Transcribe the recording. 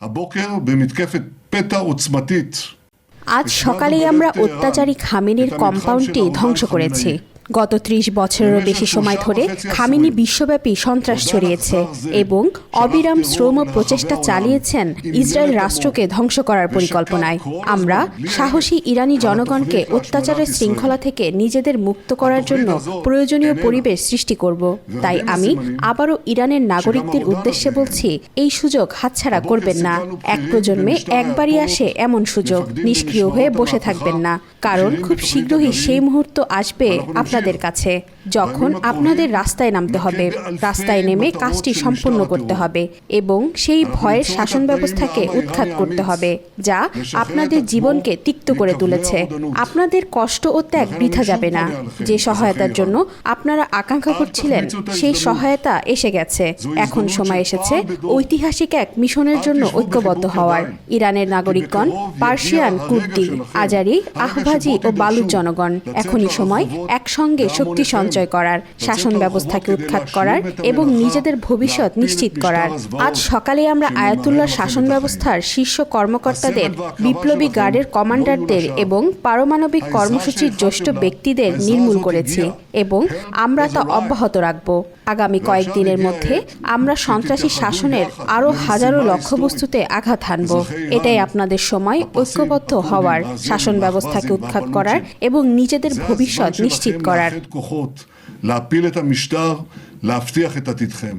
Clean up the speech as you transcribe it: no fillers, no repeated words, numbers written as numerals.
הבוקר במתקפת פתע עוצמתית আজ সকালেই আমরা অত্যাচারী খামেনির কম্পাউন্ডটি ধ্বংস করেছি। গত ৩০ বছরেরও বেশি সময় ধরে খামেনি বিশ্বব্যাপী সন্ত্রাস ছড়িয়েছে এবং অবিরাম শ্রম প্রচেষ্টা চালিয়েছেন ইসরায়েল রাষ্ট্রকে ধ্বংস করার পরিকল্পনায়। আমরা সাহসী ইরানি জনগণকে অত্যাচারের শৃঙ্খলা থেকে নিজেদের মুক্ত করার জন্য প্রয়োজনীয় পরিবেশ সৃষ্টি করব। তাই আমি আবারও ইরানের নাগরিকদের উদ্দেশ্যে বলছি, এই সুযোগ হাতছাড়া করবেন না। এক প্রজন্মে একবারই আসে এমন সুযোগ, নিষ্ক্রিয় হয়ে বসে থাকবেন না, কারণ খুব শীঘ্রই সেই মুহূর্ত আসবে আপনাদের কাছে যখন আপনাদের রাস্তায় নামতে হবে, রাস্তায় নেমে কাজটি সম্পন্ন করতে হবে এবং সেই ভয়ের শাসন ব্যবস্থাকে উৎখাত করতে হবে যা আপনাদের জীবনকে তিক্ত করে তুলেছে। আপনাদের কষ্ট ও ত্যাগ বৃথা যাবে না। যে সহায়তার জন্য আপনারা আকাঙ্ক্ষা করছিলেন সেই সহায়তা এসে গেছে। এখন সময় এসেছে ঐতিহাসিক এক মিশনের জন্য ঐক্যবদ্ধ হওয়ার। ইরানের নাগরিকগণ, পার্সিয়ান, কুর্দি, আজারি, আহভাজি ও বালুচ জনগণ, এখনই সময় একসঙ্গে শক্তি সঞ্চয় করার, শাসন ব্যবস্থাকে উৎখাত করার এবং নিজেদের ভবিষ্যৎ নিশ্চিত করার। আজ সকালে আমরা আয়াতুল্লাহর শাসন ব্যবস্থার শীর্ষ কর্মকর্তাদের, বিপ্লবী গার্ডের কমান্ডারদের এবং পারমাণবিক কর্মসূচির জ্যেষ্ঠ ব্যক্তিদের নির্মূল করেছি এবং আমরা তা অব্যাহত রাখব। আগামী কয়েকদিনের মধ্যে আমরা সন্ত্রাসী শাসনের আরও হাজারো লক্ষ্যবস্তুতে আঘাত হানব। এটাই আপনাদের সময় ঐক্যবদ্ধ হওয়ার, শাসন ব্যবস্থাকে উৎখাত করার এবং নিজেদের ভবিষ্যৎ নিশ্চিত করার। להפיל את המשטר, להבטיח את עתידכם.